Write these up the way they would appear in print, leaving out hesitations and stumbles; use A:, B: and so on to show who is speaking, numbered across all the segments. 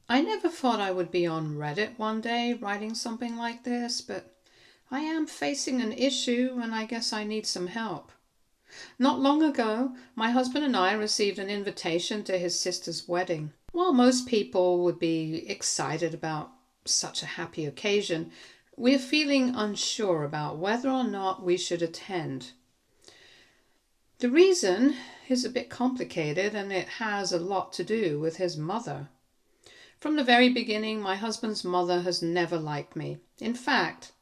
A: I never thought I would be on Reddit one day writing something like this, but I am facing an issue and I guess I need some help. Not long ago, my husband and I received an invitation to his sister's wedding. While most people would be excited about such a happy occasion, we're feeling unsure about whether or not we should attend. The reason is a bit complicated and it has a lot to do with his mother. From the very beginning, my husband's mother has never liked me. In fact,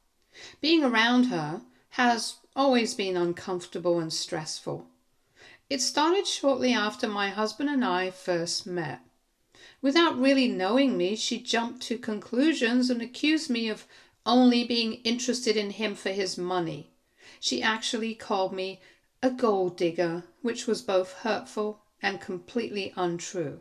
A: being around her has always been uncomfortable and stressful. It started shortly after my husband and I first met. Without really knowing me, she jumped to conclusions and accused me of only being interested in him for his money. She actually called me a gold digger, which was both hurtful and completely untrue.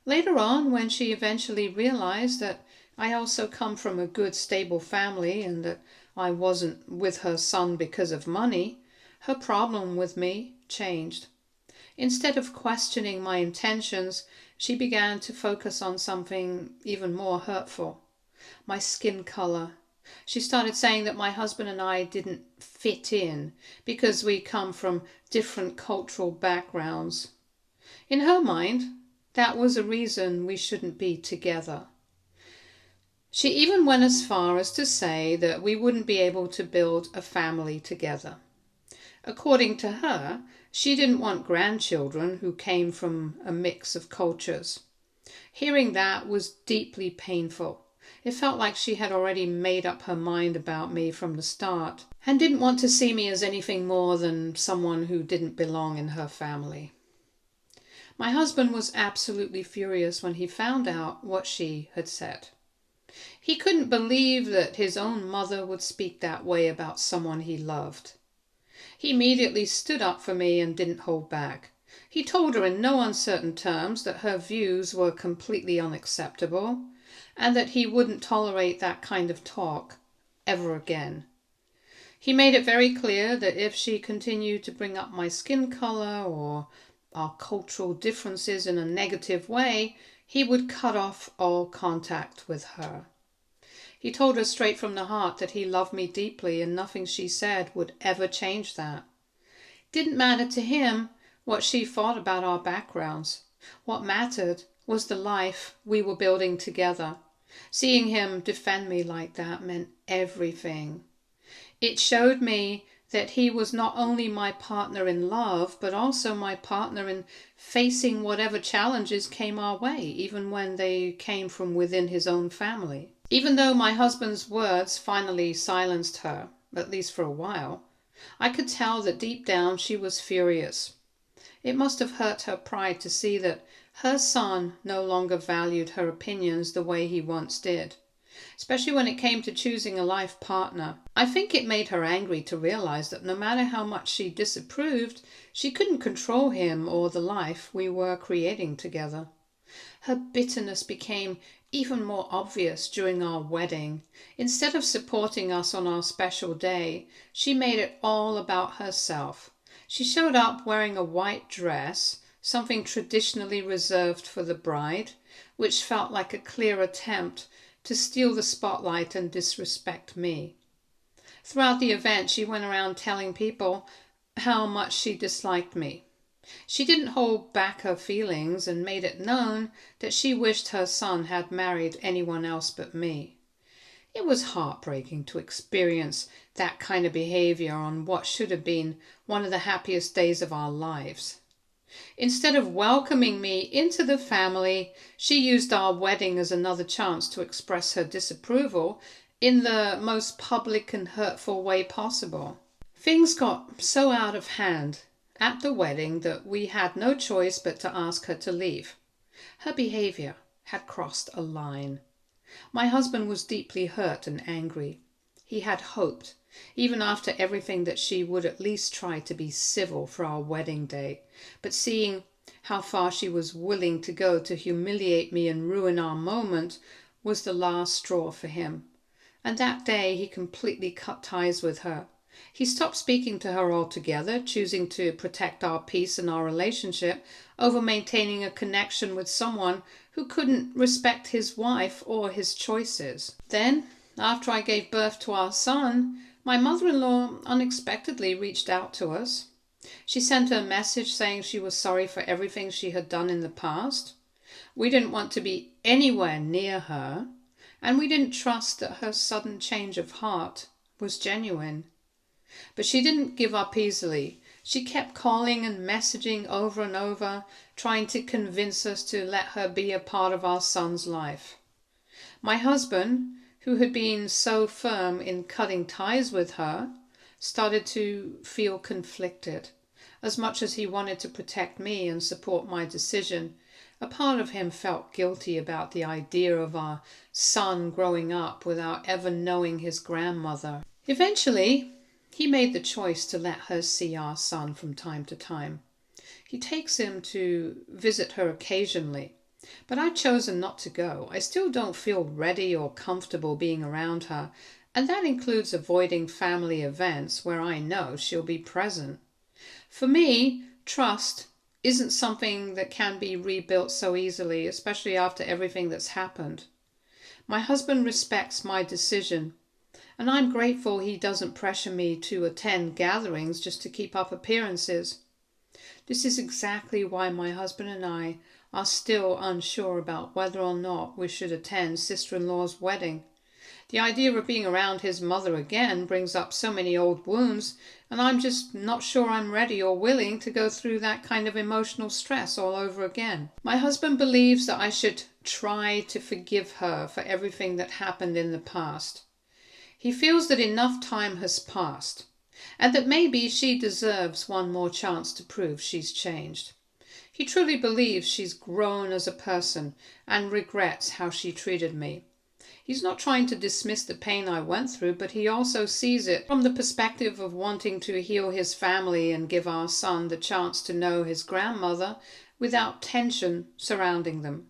A: Later on, when she eventually realized that I also come from a good, stable family and that I wasn't with her son because of money, her problem with me changed. Instead of questioning my intentions, she began to focus on something even more hurtful: my skin color. She started saying that my husband and I didn't fit in because we come from different cultural backgrounds. In her mind, that was a reason we shouldn't be together. She even went as far as to say that we wouldn't be able to build a family together. According to her, she didn't want grandchildren who came from a mix of cultures. Hearing that was deeply painful. It felt like she had already made up her mind about me from the start and didn't want to see me as anything more than someone who didn't belong in her family. My husband was absolutely furious when he found out what she had said. He couldn't believe that his own mother would speak that way about someone he loved. He immediately stood up for me and didn't hold back. He told her in no uncertain terms that her views were completely unacceptable and that he wouldn't tolerate that kind of talk ever again. He made it very clear that if she continued to bring up my skin color or our cultural differences in a negative way, he would cut off all contact with her. He told her straight from the heart that he loved me deeply and nothing she said would ever change that. Didn't matter to him what she thought about our backgrounds. What mattered was the life we were building together. Seeing him defend me like that meant everything. It showed me that he was not only my partner in love, but also my partner in facing whatever challenges came our way, even when they came from within his own family. Even though my husband's words finally silenced her, at least for a while, I could tell that deep down she was furious. It must have hurt her pride to see that her son no longer valued her opinions the way he once did, especially when it came to choosing a life partner. I think it made her angry to realize that no matter how much she disapproved, she couldn't control him or the life we were creating together. Her bitterness became even more obvious during our wedding. Instead of supporting us on our special day, she made it all about herself. She showed up wearing a white dress, something traditionally reserved for the bride, which felt like a clear attempt to steal the spotlight and disrespect me. Throughout the event, she went around telling people how much she disliked me. She didn't hold back her feelings and made it known that she wished her son had married anyone else but me. It was heartbreaking to experience that kind of behavior on what should have been one of the happiest days of our lives. Instead of welcoming me into the family, she used our wedding as another chance to express her disapproval in the most public and hurtful way possible. Things got so out of hand at the wedding that we had no choice but to ask her to leave. Her behavior had crossed a line. My husband was deeply hurt and angry. He had hoped, even after everything, that she would at least try to be civil for our wedding day, but seeing how far she was willing to go to humiliate me and ruin our moment was the last straw for him. And that day he completely cut ties with her. He stopped speaking to her altogether, choosing to protect our peace and our relationship over maintaining a connection with someone who couldn't respect his wife or his choices. Then, after I gave birth to our son, my mother-in-law unexpectedly reached out to us. She sent a message saying she was sorry for everything she had done in the past. We didn't want to be anywhere near her, and we didn't trust that her sudden change of heart was genuine. But she didn't give up easily. She kept calling and messaging over and over, trying to convince us to let her be a part of our son's life. My husband, who had been so firm in cutting ties with her, started to feel conflicted. As much as he wanted to protect me and support my decision, a part of him felt guilty about the idea of our son growing up without ever knowing his grandmother. Eventually, he made the choice to let her see our son from time to time. He takes him to visit her occasionally, but I've chosen not to go. I still don't feel ready or comfortable being around her, and that includes avoiding family events where I know she'll be present. For me, trust isn't something that can be rebuilt so easily, especially after everything that's happened. My husband respects my decision, and I'm grateful he doesn't pressure me to attend gatherings just to keep up appearances. This is exactly why my husband and I are still unsure about whether or not we should attend sister-in-law's wedding. The idea of being around his mother again brings up so many old wounds, and I'm just not sure I'm ready or willing to go through that kind of emotional stress all over again. My husband believes that I should try to forgive her for everything that happened in the past. He feels that enough time has passed, and that maybe she deserves one more chance to prove she's changed. He truly believes she's grown as a person and regrets how she treated me. He's not trying to dismiss the pain I went through, but he also sees it from the perspective of wanting to heal his family and give our son the chance to know his grandmother without tension surrounding them.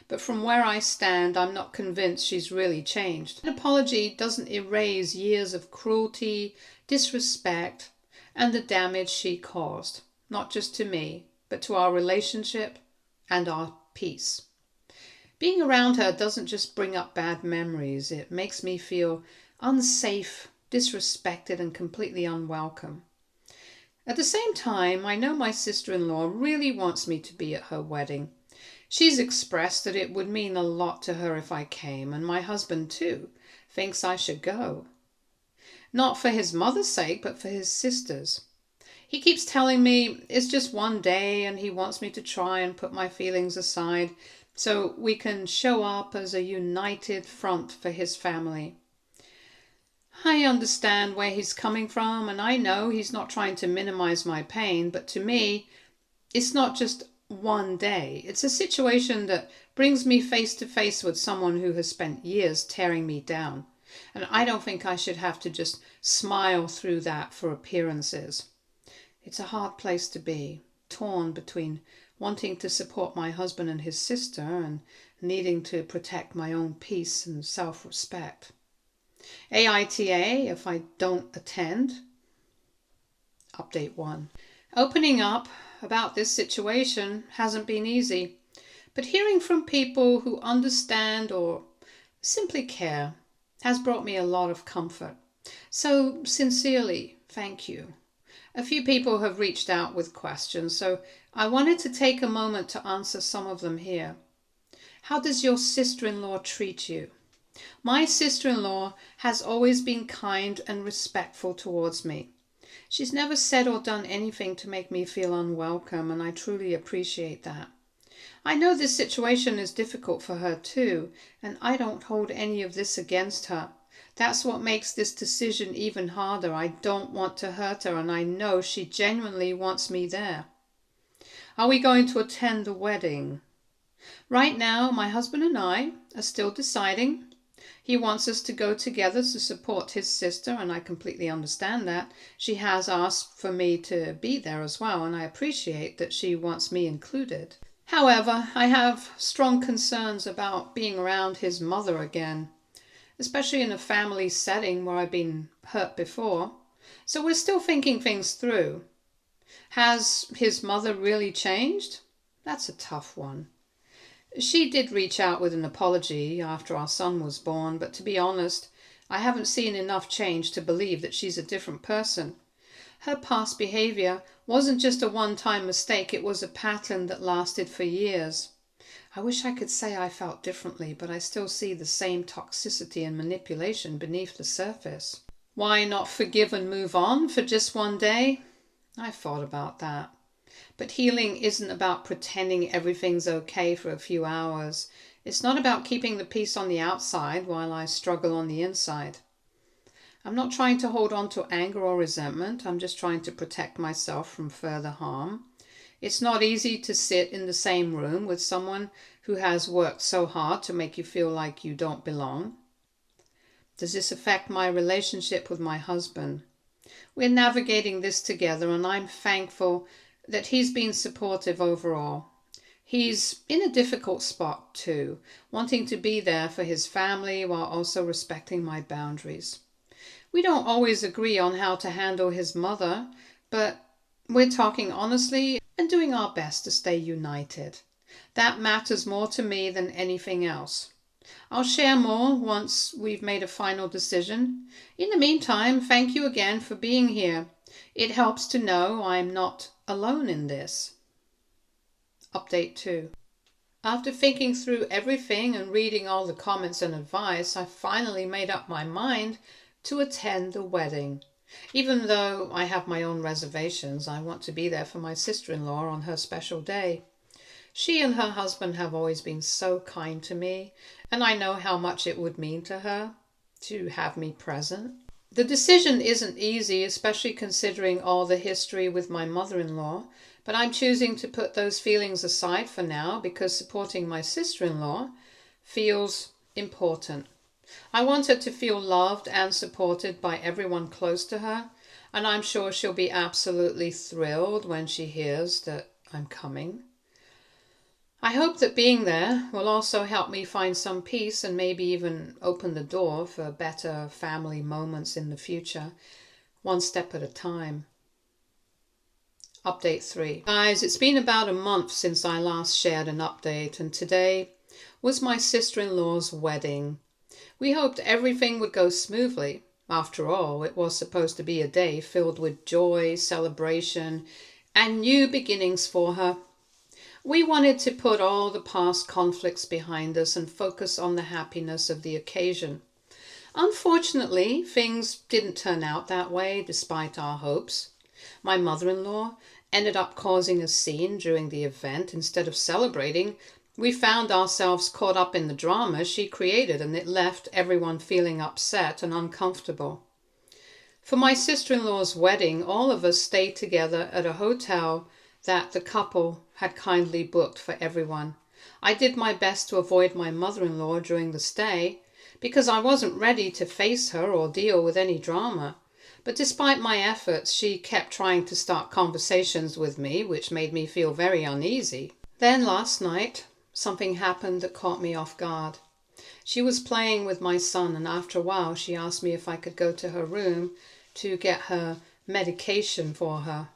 A: But from where I stand, I'm not convinced she's really changed. An apology doesn't erase years of cruelty, disrespect, and the damage she caused, not just to me, but to our relationship and our peace. Being around her doesn't just bring up bad memories, it makes me feel unsafe, disrespected, and completely unwelcome. At the same time, I know my sister-in-law really wants me to be at her wedding. She's expressed that it would mean a lot to her if I came, and my husband too thinks I should go. Not for his mother's sake, but for his sister's. He keeps telling me it's just one day and he wants me to try and put my feelings aside so we can show up as a united front for his family. I understand where he's coming from, and I know he's not trying to minimize my pain, but to me, it's not just one day. It's a situation that brings me face to face with someone who has spent years tearing me down. And I don't think I should have to just smile through that for appearances. It's a hard place to be, torn between wanting to support my husband and his sister and needing to protect my own peace and self-respect. AITA if I don't attend. Update 1. Opening up about this situation hasn't been easy, but hearing from people who understand or simply care has brought me a lot of comfort. So sincerely, thank you. A few people have reached out with questions, so I wanted to take a moment to answer some of them here. How does your sister-in-law treat you? My sister-in-law has always been kind and respectful towards me. She's never said or done anything to make me feel unwelcome, and I truly appreciate that. I know this situation is difficult for her too, and I don't hold any of this against her. That's what makes this decision even harder. I don't want to hurt her, and I know she genuinely wants me there. Are we going to attend the wedding? Right now, my husband and I are still deciding. He wants us to go together to support his sister, and I completely understand that. She has asked for me to be there as well, and I appreciate that she wants me included. However, I have strong concerns about being around his mother again, especially in a family setting where I've been hurt before. So we're still thinking things through. Has his mother really changed? That's a tough one. She did reach out with an apology after our son was born, but to be honest, I haven't seen enough change to believe that she's a different person. Her past behavior wasn't just a one-time mistake, it was a pattern that lasted for years. I wish I could say I felt differently, but I still see the same toxicity and manipulation beneath the surface. Why not forgive and move on for just one day? I've thought about that. But healing isn't about pretending everything's okay for a few hours. It's not about keeping the peace on the outside while I struggle on the inside. I'm not trying to hold on to anger or resentment. I'm just trying to protect myself from further harm. It's not easy to sit in the same room with someone who has worked so hard to make you feel like you don't belong. Does this affect my relationship with my husband? We're navigating this together, and I'm thankful that he's been supportive overall. He's in a difficult spot too, wanting to be there for his family while also respecting my boundaries. We don't always agree on how to handle his mother, but we're talking honestly and doing our best to stay united. That matters more to me than anything else. I'll share more once we've made a final decision. In the meantime, thank you again for being here. It helps to know I'm not alone in this. Update 2. After thinking through everything and reading all the comments and advice, I finally made up my mind to attend the wedding. Even though I have my own reservations, I want to be there for my sister-in-law on her special day. She and her husband have always been so kind to me, and I know how much it would mean to her to have me present. The decision isn't easy, especially considering all the history with my mother-in-law, but I'm choosing to put those feelings aside for now because supporting my sister-in-law feels important. I want her to feel loved and supported by everyone close to her, and I'm sure she'll be absolutely thrilled when she hears that I'm coming. I hope that being there will also help me find some peace and maybe even open the door for better family moments in the future, one step at a time. Update 3. Guys, it's been about a month since I last shared an update, and today was my sister-in-law's wedding. We hoped everything would go smoothly. After all, it was supposed to be a day filled with joy, celebration, and new beginnings for her. We wanted to put all the past conflicts behind us and focus on the happiness of the occasion. Unfortunately, things didn't turn out that way despite our hopes. My mother-in-law ended up causing a scene during the event. Instead of celebrating, we found ourselves caught up in the drama she created, and it left everyone feeling upset and uncomfortable. For my sister-in-law's wedding, all of us stayed together at a hotel that the couple had kindly booked for everyone. I did my best to avoid my mother-in-law during the stay because I wasn't ready to face her or deal with any drama. But despite my efforts, she kept trying to start conversations with me, which made me feel very uneasy. Then last night, something happened that caught me off guard. She was playing with my son, and after a while she asked me if I could go to her room to get her medication for her.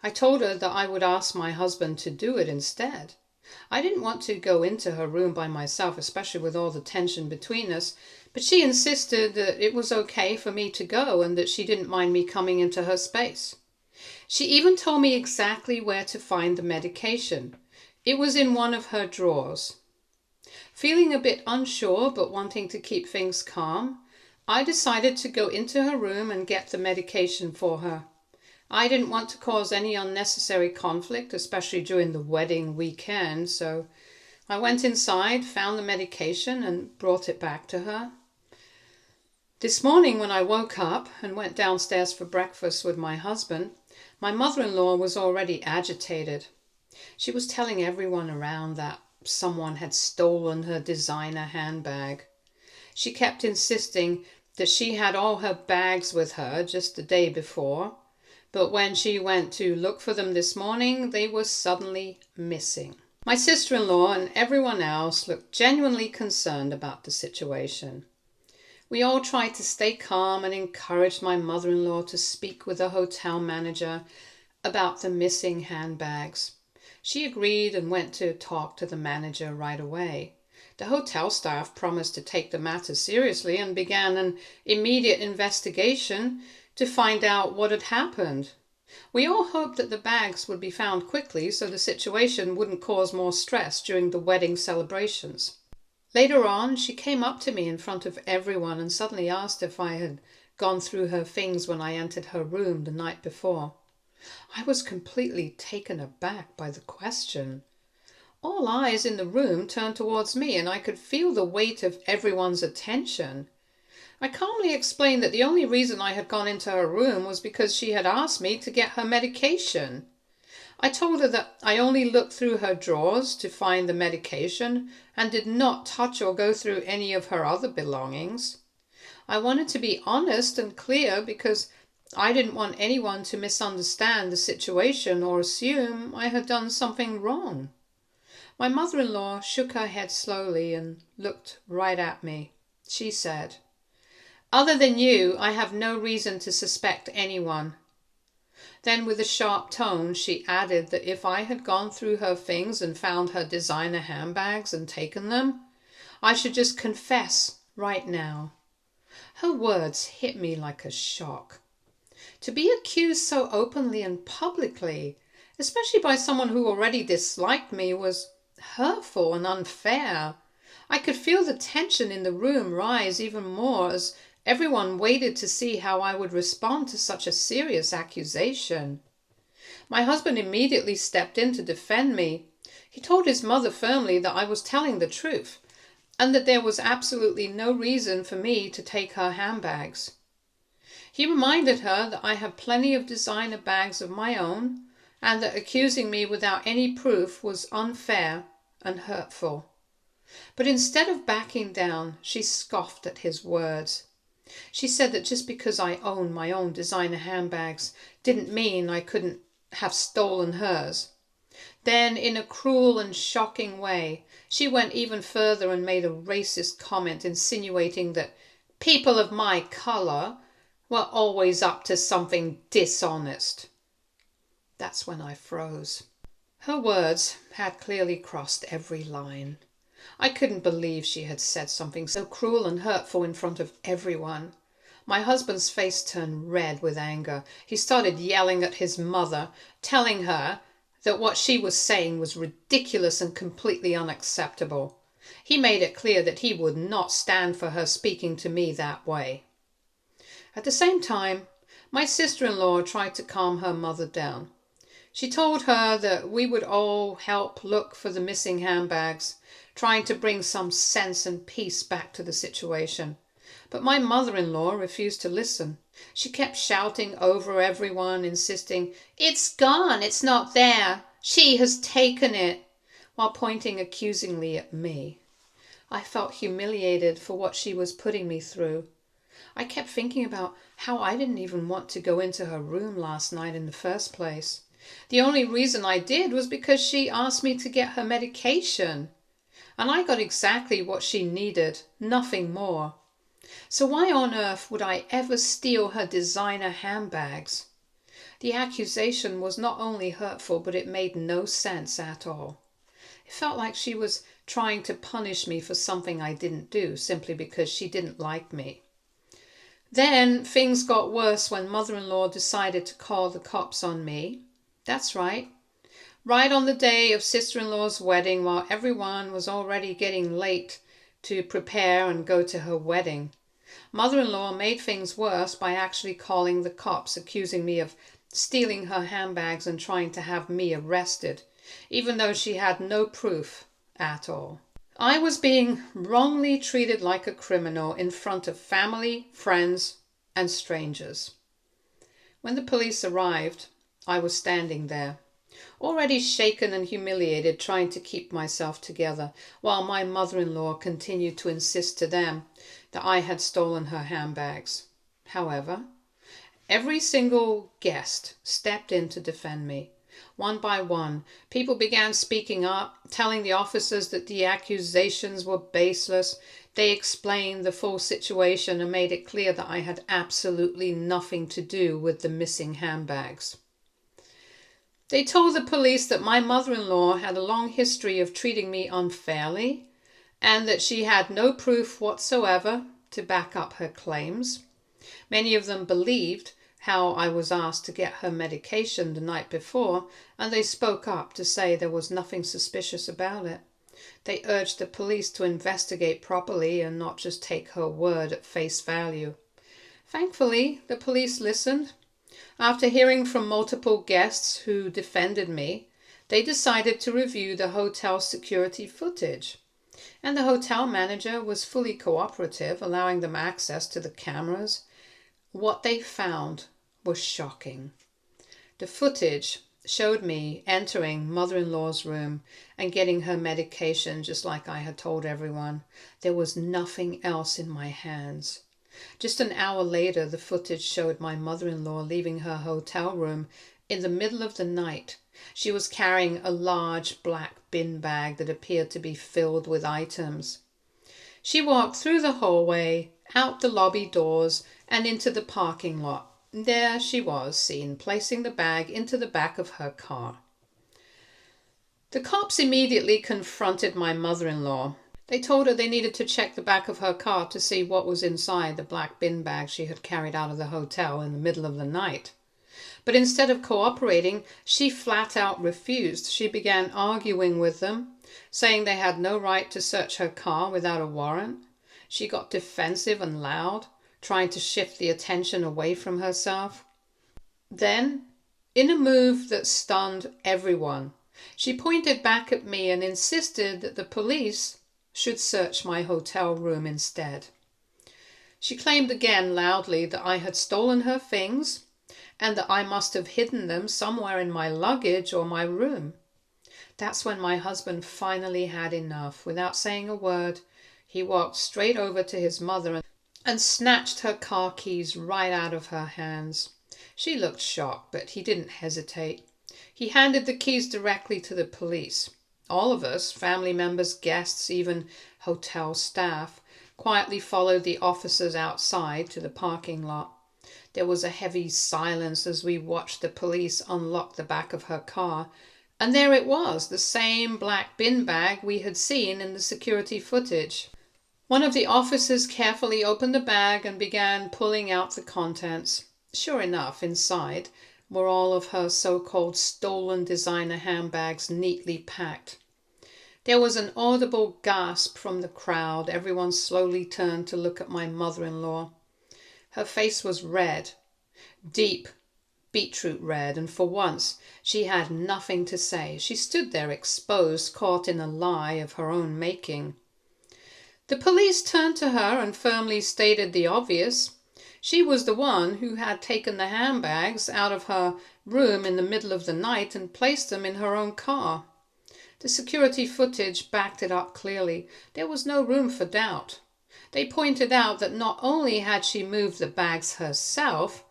A: I told her that I would ask my husband to do it instead. I didn't want to go into her room by myself, especially with all the tension between us, but she insisted that it was okay for me to go and that she didn't mind me coming into her space. She even told me exactly where to find the medication. It was in one of her drawers. Feeling a bit unsure but wanting to keep things calm, I decided to go into her room and get the medication for her. I didn't want to cause any unnecessary conflict, especially during the wedding weekend, so I went inside, found the medication, and brought it back to her. This morning when I woke up and went downstairs for breakfast with my husband, my mother-in-law was already agitated. She was telling everyone around that someone had stolen her designer handbag. She kept insisting that she had all her bags with her just the day before, but when she went to look for them this morning, they were suddenly missing. My sister-in-law and everyone else looked genuinely concerned about the situation. We all tried to stay calm and encouraged my mother-in-law to speak with the hotel manager about the missing handbags. She agreed and went to talk to the manager right away. The hotel staff promised to take the matter seriously and began an immediate investigation to find out what had happened. We all hoped that the bags would be found quickly so the situation wouldn't cause more stress during the wedding celebrations. Later on, she came up to me in front of everyone and suddenly asked if I had gone through her things when I entered her room the night before. I was completely taken aback by the question. All eyes in the room turned towards me, and I could feel the weight of everyone's attention. I calmly explained that the only reason I had gone into her room was because she had asked me to get her medication. I told her that I only looked through her drawers to find the medication and did not touch or go through any of her other belongings. I wanted to be honest and clear because I didn't want anyone to misunderstand the situation or assume I had done something wrong. My mother-in-law shook her head slowly and looked right at me. She said, "Other than you, I have no reason to suspect anyone." Then with a sharp tone, she added that if I had gone through her things and found her designer handbags and taken them, I should just confess right now. Her words hit me like a shock. To be accused so openly and publicly, especially by someone who already disliked me, was hurtful and unfair. I could feel the tension in the room rise even more as everyone waited to see how I would respond to such a serious accusation. My husband immediately stepped in to defend me. He told his mother firmly that I was telling the truth and that there was absolutely no reason for me to take her handbags. He reminded her that I had plenty of designer bags of my own and that accusing me without any proof was unfair and hurtful. But instead of backing down, she scoffed at his words. She said that just because I owned my own designer handbags didn't mean I couldn't have stolen hers. Then, in a cruel and shocking way, she went even further and made a racist comment insinuating that people of my colour were always up to something dishonest. That's when I froze. Her words had clearly crossed every line. I couldn't believe she had said something so cruel and hurtful in front of everyone. My husband's face turned red with anger. He started yelling at his mother, telling her that what she was saying was ridiculous and completely unacceptable. He made it clear that he would not stand for her speaking to me that way. At the same time, my sister-in-law tried to calm her mother down. She told her that we would all help look for the missing handbags, trying to bring some sense and peace back to the situation. But my mother-in-law refused to listen. She kept shouting over everyone, insisting, "It's gone, it's not there. She has taken it," while pointing accusingly at me. I felt humiliated for what she was putting me through. I kept thinking about how I didn't even want to go into her room last night in the first place. The only reason I did was because she asked me to get her medication. And I got exactly what she needed, nothing more. So why on earth would I ever steal her designer handbags? The accusation was not only hurtful, but it made no sense at all. It felt like she was trying to punish me for something I didn't do, simply because she didn't like me. Then things got worse when mother-in-law decided to call the cops on me. That's right. Right on the day of sister-in-law's wedding, while everyone was already getting late to prepare and go to her wedding. Mother-in-law made things worse by actually calling the cops, accusing me of stealing her handbags and trying to have me arrested, even though she had no proof at all. I was being wrongly treated like a criminal in front of family, friends, and strangers. When the police arrived, I was standing there, already shaken and humiliated, trying to keep myself together, while my mother-in-law continued to insist to them that I had stolen her handbags. However, every single guest stepped in to defend me. One by one, people began speaking up, telling the officers that the accusations were baseless. They explained the full situation and made it clear that I had absolutely nothing to do with the missing handbags. They told the police that my mother-in-law had a long history of treating me unfairly and that she had no proof whatsoever to back up her claims. Many of them believed how I was asked to get her medication the night before, and they spoke up to say there was nothing suspicious about it. They urged the police to investigate properly and not just take her word at face value. Thankfully, the police listened. After hearing from multiple guests who defended me, they decided to review the hotel security footage. And the hotel manager was fully cooperative, allowing them access to the cameras. What they found was shocking. The footage showed me entering mother-in-law's room and getting her medication just like I had told everyone. There was nothing else in my hands. Just an hour later, the footage showed my mother-in-law leaving her hotel room in the middle of the night. She was carrying a large black bin bag that appeared to be filled with items. She walked through the hallway, out the lobby doors, and into the parking lot. There she was seen placing the bag into the back of her car. The cops immediately confronted my mother-in-law. They told her they needed to check the back of her car to see what was inside the black bin bag she had carried out of the hotel in the middle of the night. But instead of cooperating, she flat out refused. She began arguing with them, saying they had no right to search her car without a warrant. She got defensive and loud, trying to shift the attention away from herself. Then, in a move that stunned everyone, she pointed back at me and insisted that the police should search my hotel room instead. She claimed again loudly that I had stolen her things and that I must have hidden them somewhere in my luggage or my room. That's when my husband finally had enough. Without saying a word, he walked straight over to his mother and snatched her car keys right out of her hands. She looked shocked, but he didn't hesitate. He handed the keys directly to the police. All of us, family members, guests, even hotel staff, quietly followed the officers outside to the parking lot. There was a heavy silence as we watched the police unlock the back of her car, and there it was, the same black bin bag we had seen in the security footage. One of the officers carefully opened the bag and began pulling out the contents. Sure enough, inside were all of her so-called stolen designer handbags neatly packed. There was an audible gasp from the crowd. Everyone slowly turned to look at my mother-in-law. Her face was red, deep beetroot red, and for once she had nothing to say. She stood there exposed, caught in a lie of her own making. The police turned to her and firmly stated the obvious. She was the one who had taken the handbags out of her room in the middle of the night and placed them in her own car. The security footage backed it up clearly. There was no room for doubt. They pointed out that not only had she moved the bags herself,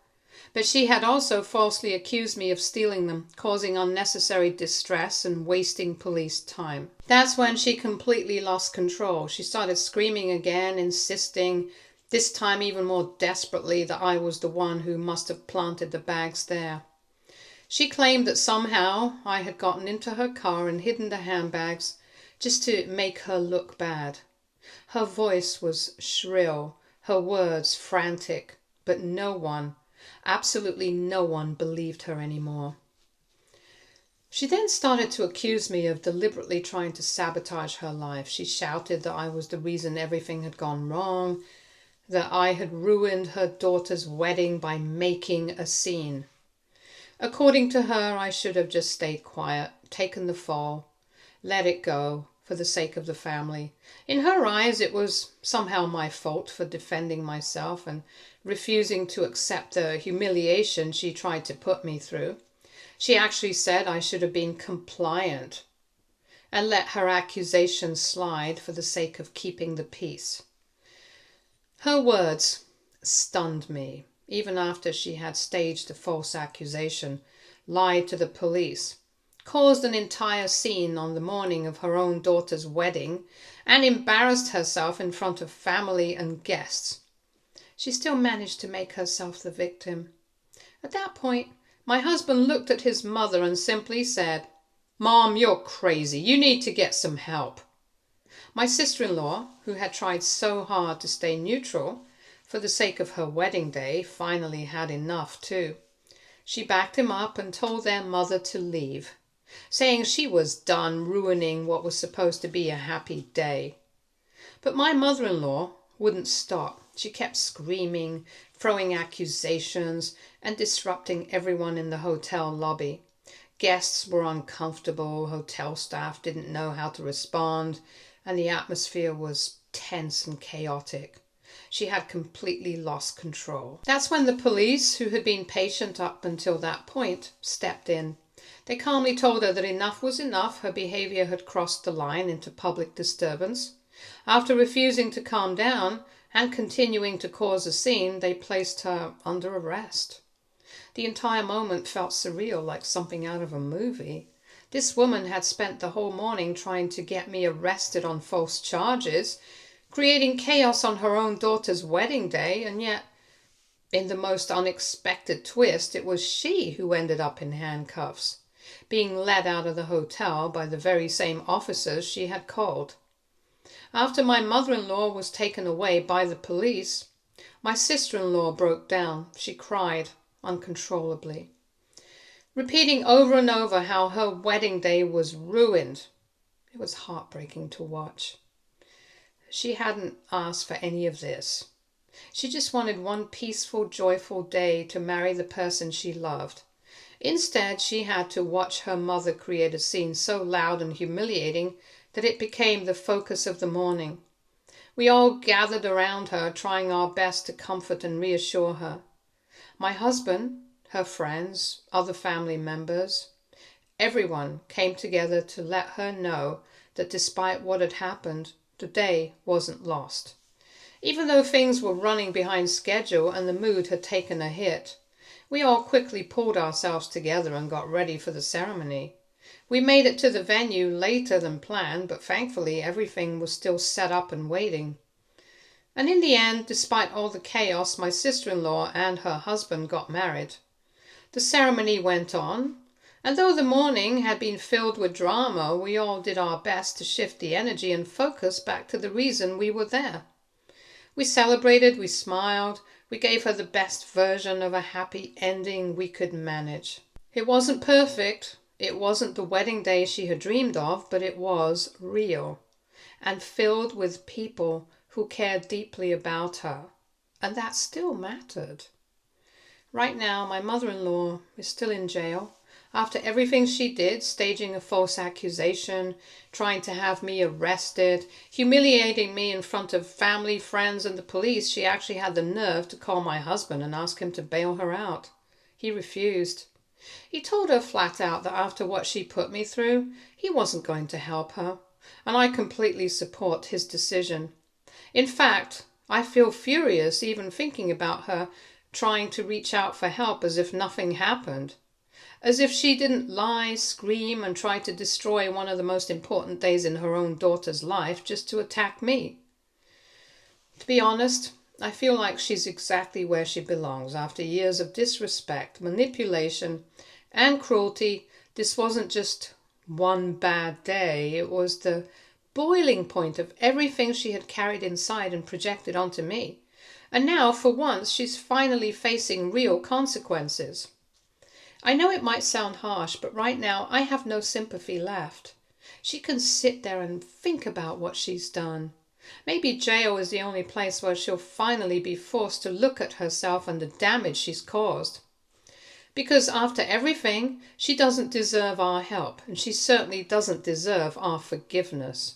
A: but she had also falsely accused me of stealing them, causing unnecessary distress and wasting police time. That's when she completely lost control. She started screaming again, insisting, this time even more desperately, that I was the one who must have planted the bags there. She claimed that somehow I had gotten into her car and hidden the handbags just to make her look bad. Her voice was shrill, her words frantic, but no one, absolutely no one, believed her anymore. She then started to accuse me of deliberately trying to sabotage her life. She shouted that I was the reason everything had gone wrong, that I had ruined her daughter's wedding by making a scene. According to her, I should have just stayed quiet, taken the fall, let it go for the sake of the family. In her eyes, it was somehow my fault for defending myself and refusing to accept the humiliation she tried to put me through. She actually said I should have been compliant and let her accusation slide for the sake of keeping the peace. Her words stunned me. Even after she had staged a false accusation, lied to the police, caused an entire scene on the morning of her own daughter's wedding, and embarrassed herself in front of family and guests, she still managed to make herself the victim. At that point, My husband looked at his mother and simply said, "Mom, you're crazy. You need to get some help." My sister-in-law, who had tried so hard to stay neutral for the sake of her wedding day, finally had enough too. She backed him up and told their mother to leave, saying she was done ruining what was supposed to be a happy day. But my mother-in-law wouldn't stop. She kept screaming, throwing accusations, and disrupting everyone in the hotel lobby. Guests were uncomfortable, hotel staff didn't know how to respond, and the atmosphere was tense and chaotic. She had completely lost control. That's when the police, who had been patient up until that point, stepped in. They calmly told her that enough was enough. Her behavior had crossed the line into public disturbance. After refusing to calm down and continuing to cause a scene, they placed her under arrest. The entire moment felt surreal, like something out of a movie. This woman had spent the whole morning trying to get me arrested on false charges, creating chaos on her own daughter's wedding day, and yet, in the most unexpected twist, it was she who ended up in handcuffs, being led out of the hotel by the very same officers she had called. After my mother-in-law was taken away by the police, my sister-in-law broke down. She cried uncontrollably, repeating over and over how her wedding day was ruined. It was heartbreaking to watch. She hadn't asked for any of this. She just wanted one peaceful, joyful day to marry the person she loved. Instead, she had to watch her mother create a scene so loud and humiliating that it became the focus of the morning. We all gathered around her, trying our best to comfort and reassure her. My husband, her friends, other family members, everyone came together to let her know that despite what had happened, the day wasn't lost. Even though things were running behind schedule and the mood had taken a hit, we all quickly pulled ourselves together and got ready for the ceremony. We made it to the venue later than planned, but thankfully everything was still set up and waiting. And in the end, despite all the chaos, my sister-in-law and her husband got married. The ceremony went on, and though the morning had been filled with drama, we all did our best to shift the energy and focus back to the reason we were there. We celebrated, we smiled, we gave her the best version of a happy ending we could manage. It wasn't perfect. It wasn't the wedding day she had dreamed of, but it was real and filled with people who cared deeply about her, and that still mattered. Right now, my mother-in-law is still in jail after everything she did, staging a false accusation, trying to have me arrested, humiliating me in front of family, friends, and the police. She actually had the nerve to call my husband and ask him to bail her out. He refused. He told her flat out that after what she put me through, he wasn't going to help her, and I completely support his decision. In fact, I feel furious even thinking about her trying to reach out for help as if nothing happened, as if she didn't lie, scream, and try to destroy one of the most important days in her own daughter's life just to attack me. To be honest, I feel like she's exactly where she belongs. After years of disrespect, manipulation, and cruelty, this wasn't just one bad day. It was the boiling point of everything she had carried inside and projected onto me. And now, for once, she's finally facing real consequences. I know it might sound harsh, but right now I have no sympathy left. She can sit there and think about what she's done. Maybe jail is the only place where she'll finally be forced to look at herself and the damage she's caused. Because after everything, she doesn't deserve our help, and she certainly doesn't deserve our forgiveness.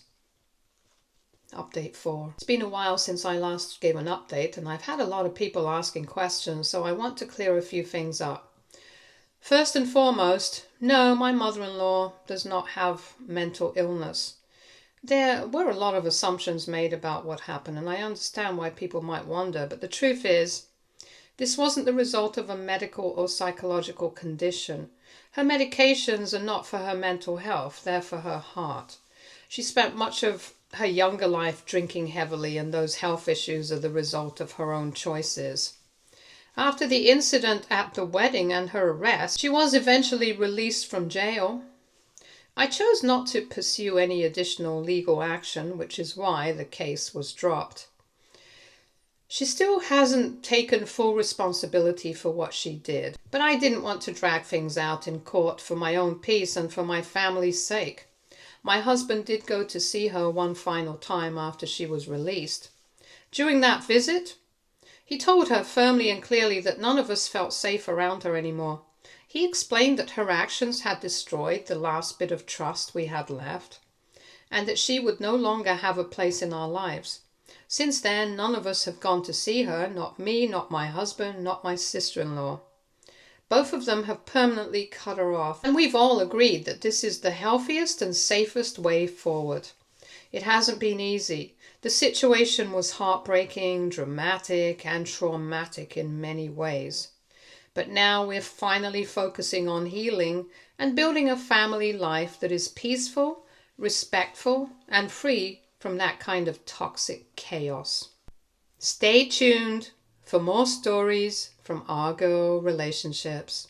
A: Update 4. It's been a while since I last gave an update, and I've had a lot of people asking questions, so I want to clear a few things up. First and foremost, no, my mother-in-law does not have mental illness. There were a lot of assumptions made about what happened, and I understand why people might wonder, but the truth is, this wasn't the result of a medical or psychological condition. Her medications are not for her mental health, they're for her heart. She spent much of her younger life drinking heavily, and those health issues are the result of her own choices. After the incident at the wedding and her arrest, she was eventually released from jail. I chose not to pursue any additional legal action, which is why the case was dropped. She still hasn't taken full responsibility for what she did, but I didn't want to drag things out in court for my own peace and for my family's sake. My husband did go to see her one final time after she was released. During that visit, he told her firmly and clearly that none of us felt safe around her anymore. He explained that her actions had destroyed the last bit of trust we had left, and that she would no longer have a place in our lives. Since then, none of us have gone to see her, not me, not my husband, not my sister-in-law. Both of them have permanently cut her off, and we've all agreed that this is the healthiest and safest way forward. It hasn't been easy. The situation was heartbreaking, dramatic, and traumatic in many ways. But now we're finally focusing on healing and building a family life that is peaceful, respectful, and free from that kind of toxic chaos. Stay tuned for more stories from our girl relationships.